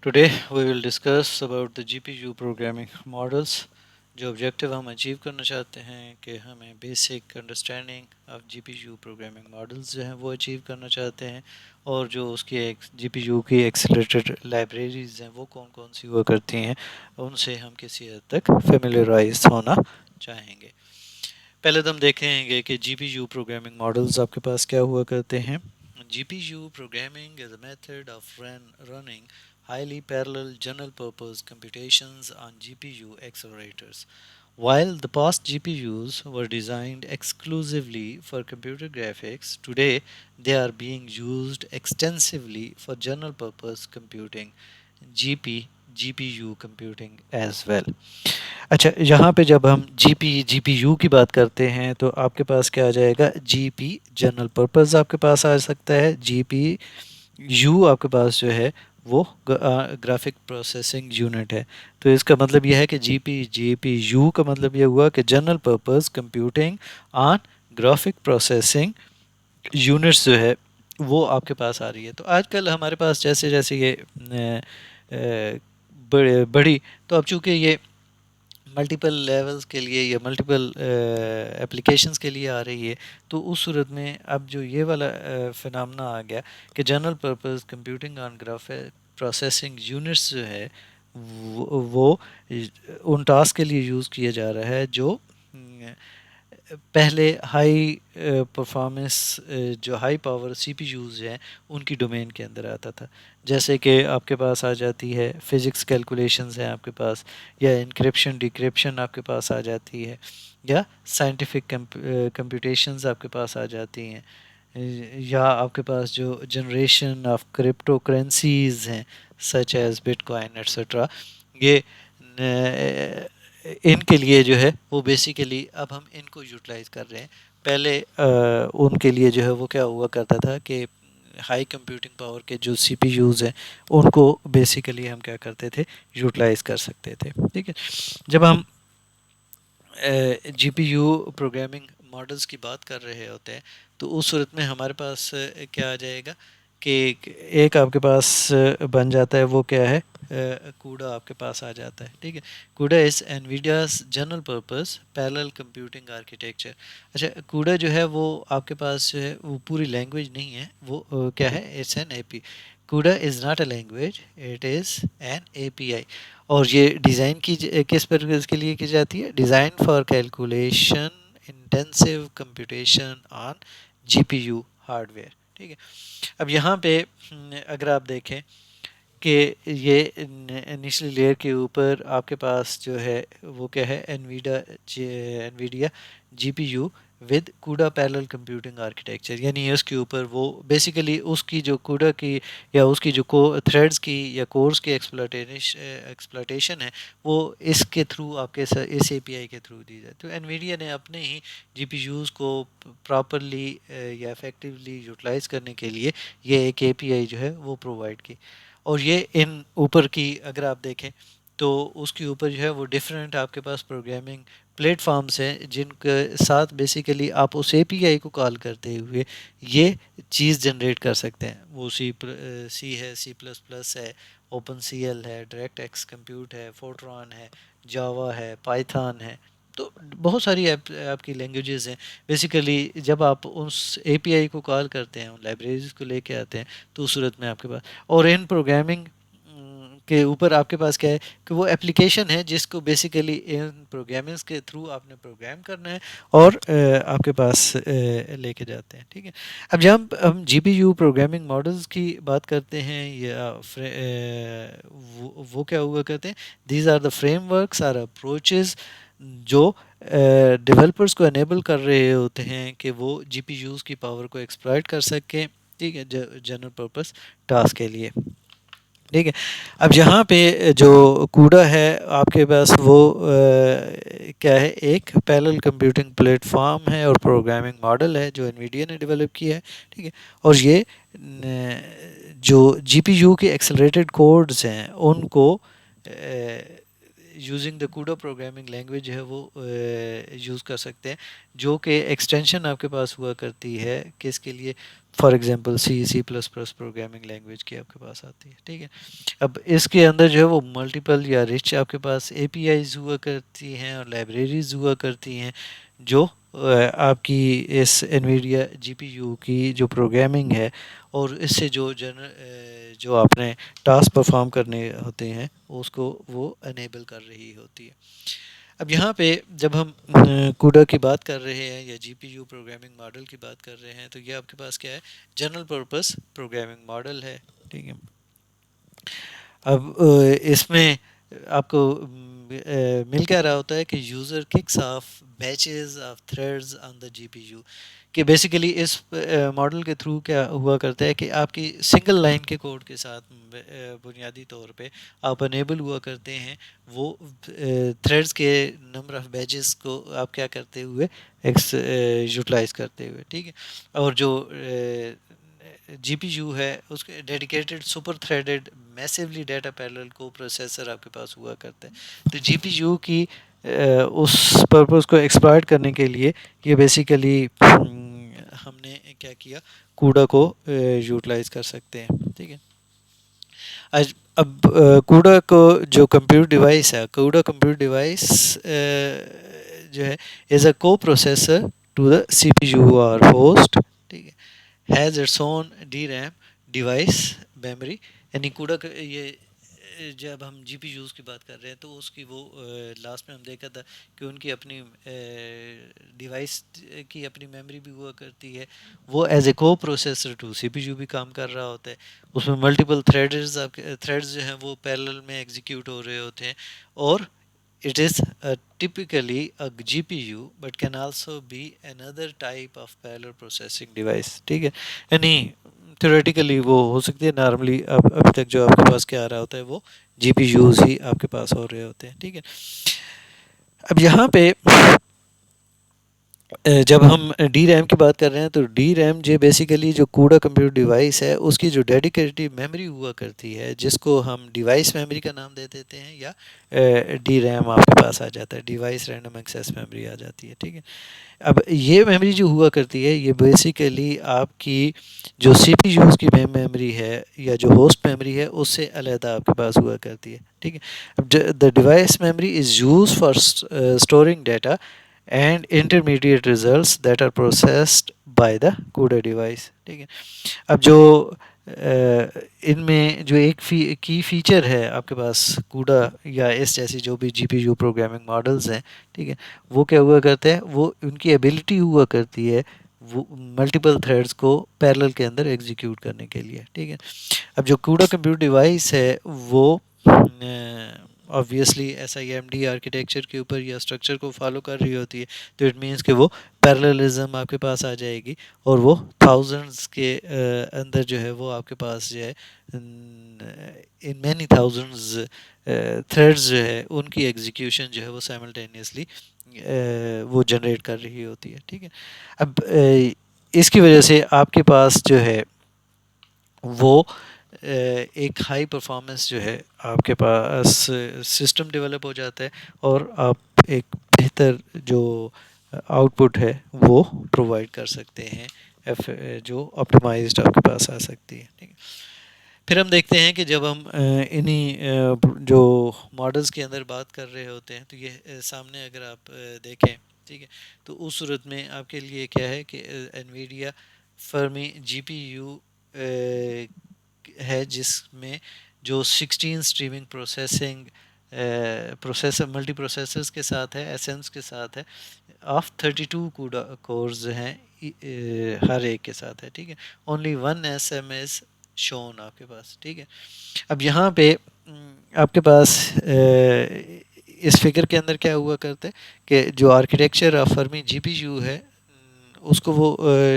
Today we will discuss about the GPU programming models. जो objective हम achieve करना चाहते हैं कि हमें basic understanding of GPU programming models जो हैं वो अचीव करना चाहते हैं और जो उसकी एक जीपीयू की एक्सेलरेटेड लाइब्रेरीज हैं वो कौन कौन सी हुआ करती हैं उनसे हम किसी हद तक फेमिलराइज होना चाहेंगे। पहले तो हम देखेंगे कि जीपीयू प्रोग्रामिंग मॉडल्स आपके पास क्या हुआ करते हैं। GPU programming is a method of running highly parallel general purpose computations on GPU accelerators. While the past GPUs were designed exclusively for computer graphics, today they are being used extensively for general purpose computing, GPU computing as well. अच्छा, यहाँ पे जब हम GPU की बात करते हैं तो आपके पास क्या आ जाएगा, GP जनरल पर्पस आपके पास आ सकता है, GPU आपके पास जो है वो ग्राफिक प्रोसेसिंग यूनिट है। तो इसका मतलब यह है कि GPU का मतलब ये हुआ कि general purpose computing on graphic processing units जो है वो आपके पास आ रही है। तो आजकल हमारे पास जैसे जैसे ये बड़ी, तो अब चूँकि ये मल्टीपल लेवल्स के लिए या मल्टीपल एप्लीकेशंस के लिए आ रही है, तो उस सूरत में अब जो ये वाला फिनोमेना आ गया कि general purpose computing on graphic processing units जो है वो उन टास्क के लिए यूज़ किया जा रहा है जो पहले हाई परफॉर्मेंस जो हाई पावर सीपीयूज़ हैं उनकी डोमेन के अंदर आता था। जैसे कि आपके पास आ जाती है फ़िज़िक्स कैलकुलेशंस हैं आपके पास, या इनक्रिप्शन डिक्रिप्शन आपके पास आ जाती है, या साइंटिफिक कंप्यूटेशंस आपके पास आ जाती हैं, या आपके पास जो जनरेशन ऑफ क्रिप्टो करेंसीज हैं सच एज़ बिटकॉइन एट्सट्रा, ये इनके लिए जो है वो बेसिकली अब हम इनको यूटिलाइज़ कर रहे हैं। पहले उनके लिए जो है वो क्या हुआ करता था कि हाई कंप्यूटिंग पावर के जो सीपीयूज़ हैं उनको बेसिकली हम क्या करते थे, यूटिलाइज़ कर सकते थे। ठीक है, जब हम जीपीयू प्रोग्रामिंग मॉडल्स की बात कर रहे होते हैं तो उस सूरत में हमारे पास क्या आ जाएगा कि एक आपके पास बन जाता है, वो क्या है, कूडा आपके पास आ जाता है। ठीक है, CUDA is NVIDIA's general purpose parallel computing architecture. अच्छा, कूडा जो है वो आपके पास जो है वो पूरी लैंग्वेज नहीं है, वो क्या है, इट्स एन एपी। कूडा is not a language, it is an API. और ये डिज़ाइन की किस पर्पज़ के लिए की जाती है, design for calculation intensive computation on GPU hardware. ठीक है, अब यहाँ पे अगर आप देखें कि ये निचली लेयर के ऊपर आपके पास जो है वो क्या है, एनवीडिया जीपीयू विद कूडा पैरेलल कंप्यूटिंग आर्किटेक्चर, यानी उसके ऊपर वो बेसिकली उसकी जो कूडा की या उसकी जो थ्रेड्स की या कोर्स की एक्सप्लोटेशन है वो इसके थ्रू आपके इस एपीआई के थ्रू दी जाए। तो एनवीडिया ने अपने ही जीपीयूज़ को प्रॉपरली या इफ़ेक्टिवली यूटिलाइज़ करने के लिए ये एक एपीआई जो है वो प्रोवाइड की। और ये इन ऊपर की अगर आप देखें तो उसके ऊपर जो है वो डिफरेंट आपके पास प्रोग्रामिंग प्लेटफॉर्म्स हैं जिनके साथ बेसिकली आप उस एपीआई को कॉल करते हुए ये चीज़ जनरेट कर सकते हैं। वो सी है, सी प्लस प्लस है, ओपन सी एल है, डायरेक्ट एक्स कंप्यूट है, फोर्ट्रॉन है, जावा है, पाइथन है। तो बहुत सारी आपकी लैंग्वेजेस हैं। बेसिकली जब आप उस एपीआई को कॉल करते हैं, उन लाइब्रेरीज को लेके आते हैं, तो उस सूरत में आपके पास और इन प्रोग्रामिंग के ऊपर आपके पास क्या है कि वो एप्लीकेशन है जिसको बेसिकली इन प्रोग्रामिंग्स के थ्रू आपने प्रोग्राम करना है और आपके पास लेके जाते हैं। ठीक है, अब जब हम जीपीयू प्रोग्रामिंग मॉडल्स की बात करते हैं या वो क्या हुआ करते हैं, these are the frameworks or approaches जो डेवलपर्स को एनेबल कर रहे होते हैं कि वो जीपीयूज़ की पावर को एक्सप्लॉइट कर सकें। ठीक है, जनरल पर्पस टास्क के लिए। ठीक है, अब यहाँ पे जो कूडा है आपके पास वो क्या है, एक पैरेलल कंप्यूटिंग प्लेटफॉर्म है और प्रोग्रामिंग मॉडल है जो एनवीडिया ने डेवलप किया है। ठीक है, और ये जो जीपीयू के एक्सेलरेटेड कोड्स हैं उनको यूजिंग द कूडा प्रोग्रामिंग लैंग्वेज जो है वो यूज़ कर सकते हैं, जो कि एक्सटेंशन आपके पास हुआ करती है किसके लिए, for example C++ programming language की आपके पास आती है, ठीक है। अब इसके अंदर जो है वो मल्टीपल या रिच आपके पास एपीआईज हुआ करती हैं और लाइब्रेरीज हुआ करती हैं, जो आपकी इस एनवीडिया जीपीयू की जो प्रोग्रामिंग है और इससे जो आपने टास्क परफॉर्म करने होते हैं उसको वो अनेबल कर रही होती है। अब यहाँ पे जब हम कूडा की बात कर रहे हैं या जीपीयू प्रोग्रामिंग मॉडल की बात कर रहे हैं, तो ये आपके पास क्या है, जनरल पर्पस प्रोग्रामिंग मॉडल है, ठीक है। अब इसमें आपको मिल क्या रहा होता है कि user kicks of batches of threads on the GPU, कि बेसिकली इस मॉडल के थ्रू क्या हुआ करता है कि आपकी सिंगल लाइन के कोड के साथ बुनियादी तौर पे आप अनेबल हुआ करते हैं वो थ्रेड्स के नंबर ऑफ बैचेस को आप क्या करते हुए यूटिलाइज करते हुए, ठीक है। और जो जीपीयू है उसके dedicated super threaded massively data parallel को प्रोसेसर आपके पास हुआ करता है। तो जीपीयू की उस पर्पस को एक्सप्लॉइट करने के लिए ये बेसिकली हमने क्या किया, कूडा को यूटिलाइज कर सकते हैं, ठीक है। आज अब कूडा को जो कंप्यूटर डिवाइस है, कूडा कंप्यूटर डिवाइस जो है इज़ अ को प्रोसेसर टू द सीपीयू और होस्ट, ठीक है, has its own D RAM device memory. यानी कूडा ये जब हम जीपीयूज़ की बात कर रहे हैं तो उसकी वो लास्ट में हम देखा था कि उनकी अपनी डिवाइस की अपनी मेमोरी भी हुआ करती है, वो एज ए को प्रोसेसर टू सीपीयू भी काम कर रहा होता है, उसमें मल्टीपल थ्रेड्स जो हैं वो पैरेलल में एग्जीक्यूट हो रहे होते हैं, और it is typically a GPU but can also be another type of parallel processing device, ठीक है। यानी theoretically वो हो सकती है, नॉर्मली अब अभी तक जो आपके पास क्या आ रहा होता है वो GPUs ही आपके पास हो रहे होते हैं, ठीक है। अब यहाँ पे जब हम डी रैम की बात कर रहे हैं तो डी रैम जो बेसिकली जो कूडा कंप्यूटर डिवाइस है उसकी जो डेडिकेटेड मेमोरी हुआ करती है, जिसको हम डिवाइस मेमोरी का नाम दे देते हैं, या डी रैम आपके पास आ जाता है, डिवाइस रैंडम एक्सेस मेमोरी आ जाती है, ठीक है। अब ये मेमोरी जो हुआ करती है ये बेसिकली आपकी जो सीपीयूज़ की मेमोरी है या जो होस्ट मेमोरी है उससे अलहदा आपके पास हुआ करती है, ठीक है। अब the device memory is used for storing data and intermediate results that are processed by the CUDA device, ठीक है। अब जो इनमें जो एक की फीचर है आपके पास कूडा या इस जैसी जो भी जीपीयू प्रोग्रामिंग मॉडल्स हैं, ठीक है, वो क्या हुआ करते हैं, वो उनकी एबिलिटी हुआ करती है वो मल्टीपल थ्रेड्स को पैरेलल के अंदर एग्जीक्यूट करने के लिए, ठीक है। अब जो कूडा कंप्यूटर डिवाइस है वो ऑब्वियसली SIMD आर्किटेक्चर के ऊपर या स्ट्रक्चर को फॉलो कर रही होती है, तो इट मीन्स कि वो पैरेललिज्म आपके पास आ जाएगी और वो थाउजेंड्स के अंदर जो है वो आपके पास जो है इन मैनी थाउजेंड्स थ्रेड्स जो है उनकी एग्जीक्यूशन जो है वो साइमल्टेनियसली वो जनरेट कर रही होती है, ठीक है। अब इसकी वजह से आपके पास जो है वो एक हाई परफॉर्मेंस जो है आपके पास सिस्टम डेवलप हो जाता है और आप एक बेहतर जो आउटपुट है वो प्रोवाइड कर सकते हैं, जो ऑप्टिमाइज्ड आपके पास आ सकती है, ठीक है। फिर हम देखते हैं कि जब हम इन्हीं जो मॉडल्स के अंदर बात कर रहे होते हैं तो ये सामने अगर आप देखें, ठीक है, तो उस सूरत में आपके लिए क्या है कि एनवीडिया फर्मी जीपीयू है जिसमें जो 16 streaming processing processor multi processors के साथ है, एसेंस के साथ है, ऑफ 32 कूडा कोर्स हैं हर एक के साथ है, ठीक है। Only one SM is shown आपके पास, ठीक है। अब यहाँ पे आपके पास इस फिगर के अंदर क्या हुआ करता है कि जो आर्किटेक्चर ऑफ फर्मी जीपीयू है उसको वो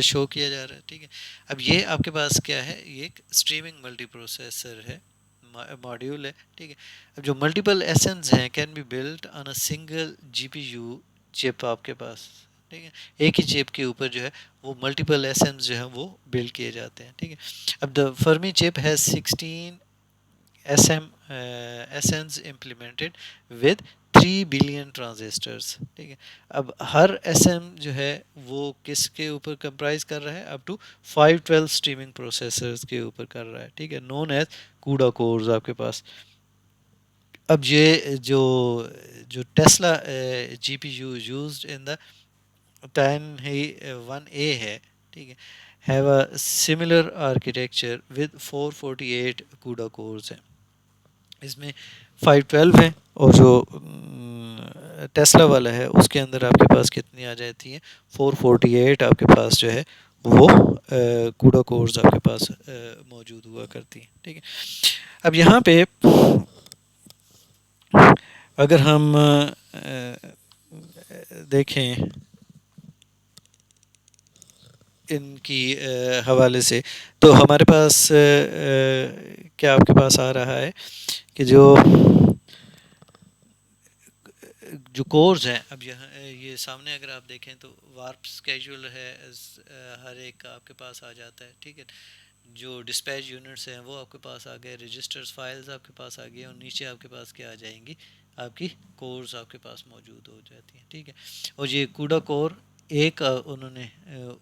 शो किया जा रहा है, ठीक है। अब ये आपके पास क्या है, ये एक स्ट्रीमिंग मल्टी प्रोसेसर है मॉड्यूल है, ठीक है। अब जो मल्टीपल एसेंस हैं can be built on a single GPU chip आपके पास, ठीक है। एक ही चिप के ऊपर जो है वो मल्टीपल एसेंस जो है वो बिल्ड किए जाते हैं, ठीक है। अब the Fermi chip has 16 SM essence implemented with 3 billion transistors, ठीक है। अब हर एसएम जो है वो किसके ऊपर कंप्राइज कर रहा है, अप टू 512 स्ट्रीमिंग प्रोसेसर्स के ऊपर कर रहा है, ठीक है, नोन एज कूडा कोर्स आपके पास। अब ये जो जो Tesla GPU used in the 101A है, ठीक है, have a similar architecture with 448 कूडा कोर्स हैं। इसमें 512 है, और जो टेस्ला वाला है उसके अंदर आपके पास कितनी आ जाती है, 448 आपके पास जो है वो कूडा कोर्स आपके पास मौजूद हुआ करती है, ठीक है। अब यहाँ पे अगर हम देखें इनकी हवाले से, तो हमारे पास क्या आपके पास आ रहा है कि जो जो कोर्स हैं, अब यहाँ ये सामने अगर आप देखें तो वार्प स्केड्यूल है, हर एक का आपके पास आ जाता है, ठीक है। जो डिस्पैच यूनिट्स हैं वो आपके पास आ गए, रजिस्टर्स फाइल्स आपके पास आ गई, और नीचे आपके पास क्या आ जाएंगी, आपकी कोर्स आपके पास मौजूद हो जाती हैं, ठीक है। और ये कूडा कोर एक उन्होंने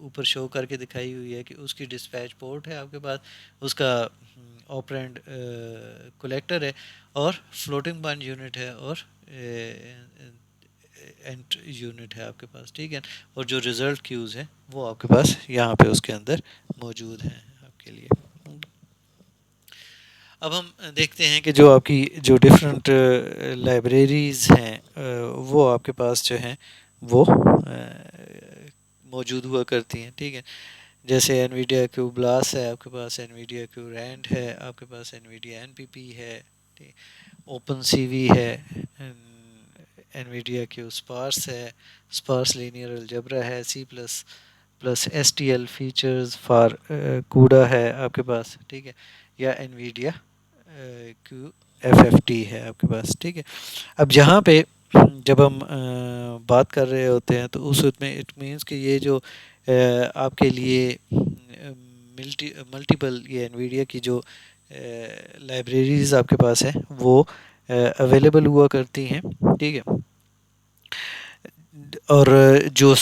ऊपर शो करके दिखाई हुई है कि उसकी डिस्पैच पोर्ट है आपके पास, उसका ऑपरेंड कलेक्टर है, और फ्लोटिंग पॉइंट यूनिट है, और एंड यूनिट है आपके पास, ठीक है। और जो रिज़ल्ट क्यूज़ हैं वो आपके पास यहाँ पे उसके अंदर मौजूद हैं आपके लिए। अब हम देखते हैं कि जो आपकी जो डिफरेंट लाइब्रेरीज़ हैं वो आपके पास जो हैं वो मौजूद हुआ करती हैं, ठीक है। जैसे एनवीडिया क्यू ब्लास है आपके पास, एनवीडिया क्यू रैंड है आपके पास, एनवीडिया एनपीपी है, ओपन सीवी है, एनवीडिया क्यू स्पार्स है, स्पार्स लीनियर अलजबरा है, C plus plus S T L features for CUDA है आपके पास, ठीक है, या NVIDIA cuFFT है आपके पास, ठीक है। अब यहाँ पे जब हम बात कर रहे होते हैं तो उस उसमें इट मीन्स कि ये जो आपके लिए मल्टीपल ये एनवीडिया की जो लाइब्रेरीज आपके पास है वो अवेलेबल हुआ करती हैं, ठीक है। और जो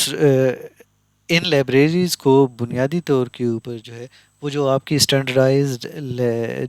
इन लाइब्रेरीज़ को बुनियादी तौर के ऊपर जो है वो जो आपकी स्टैंडर्डाइज्ड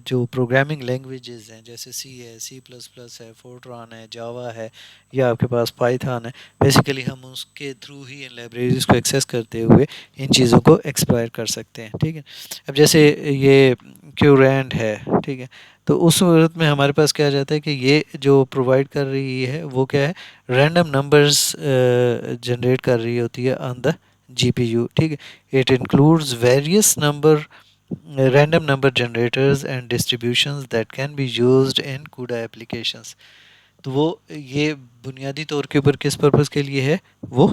जो प्रोग्रामिंग लैंग्वेजेस हैं, जैसे सी है, सी प्लस प्लस है, फोर्ट्रान है, जावा है, या आपके पास पाइथन है, बेसिकली हम उसके थ्रू ही इन लाइब्रेरीज़ को एक्सेस करते हुए इन चीज़ों को एक्सप्लॉर कर सकते हैं, ठीक है। अब जैसे ये क्यूरेंट है, ठीक है, तो उस सूरत में हमारे पास क्या आ जाता है कि ये जो प्रोवाइड कर रही है वो क्या है, रैंडम नंबर्स जनरेट कर रही होती है ऑन द जीपीयू, ठीक है। It includes various number random number generators and distributions that can be used in CUDA applications। तो वो ये बुनियादी तौर के ऊपर किस पर्पज़ के लिए है, वो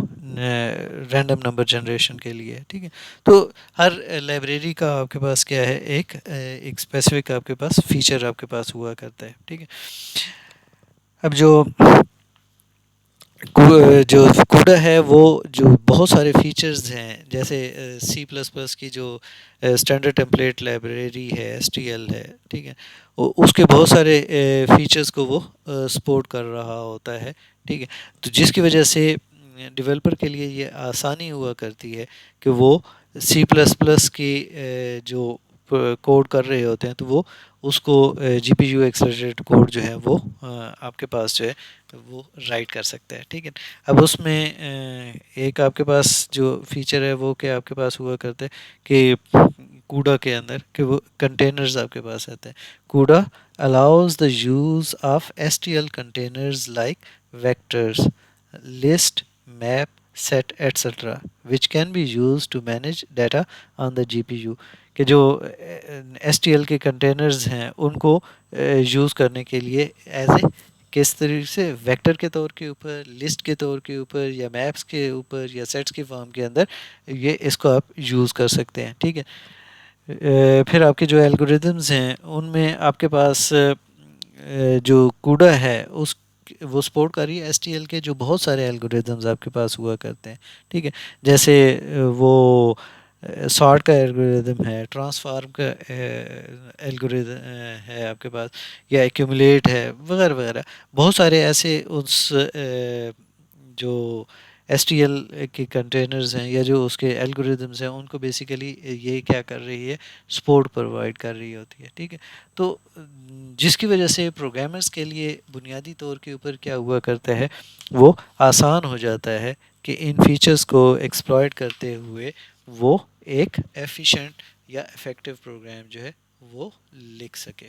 रैंडम नंबर जनरेशन के लिए है, ठीक है। तो हर लाइब्रेरी का आपके पास क्या है, एक स्पेसिफिक आपके पास फीचर आपके पास हुआ करता है, ठीक है। अब जो जो कूडा है वो जो बहुत सारे फीचर्स हैं, जैसे सी प्लस प्लस की जो स्टैंडर्ड टेम्पलेट लाइब्रेरी है, एस टी एल है, ठीक है, उसके बहुत सारे फीचर्स को वो सपोर्ट कर रहा होता है, ठीक है। तो जिसकी वजह से डेवलपर के लिए ये आसानी हुआ करती है कि वो सी प्लस प्लस की जो कोड कर रहे होते हैं तो वो उसको जी पी यू एक्सेलरेटेड कोड जो है वो आपके पास जो है वो राइट कर सकता है, ठीक है। अब उसमें एक आपके पास जो फीचर है वो क्या आपके पास हुआ करता है कि कूडा के अंदर कि वो कंटेनर्स आपके पास आते हैं। CUDA allows the use of S T L containers like vectors, list, map, set etcetera which can be used to manage data on the G P U. कि जो एस टी एल के containers हैं उनको use करने के लिए as a किस तरीके से वेक्टर के तौर के ऊपर, लिस्ट के तौर के ऊपर, या मैप्स के ऊपर, या सेट्स की फॉर्म के अंदर ये इसको आप यूज़ कर सकते हैं, ठीक है। फिर आपके जो एल्गोरिदम्स हैं उनमें आपके पास जो कूडा है उस वो सपोर्ट कर रही है एस टी एल के जो बहुत सारे एल्गोरिदम्स आपके पास हुआ करते हैं, ठीक है। जैसे वो सॉर्ट का एल्गोरिदम है, ट्रांसफार्म का एल्गोरिदम है आपके पास, या एक्यूमुलेट है वगैरह वगैरह। बहुत सारे ऐसे उस जो एसटीएल के कंटेनर्स हैं या जो उसके एल्गोरिदम्स हैं, उनको बेसिकली ये क्या कर रही है, सपोर्ट प्रोवाइड कर रही होती है, ठीक है। तो जिसकी वजह से प्रोग्रामर्स के लिए बुनियादी तौर के ऊपर क्या हुआ करता है, वो आसान हो जाता है कि इन फीचर्स को एक्सप्लॉइट करते हुए वो एक एफिशिएंट या इफ़ेक्टिव प्रोग्राम जो है वो लिख सके।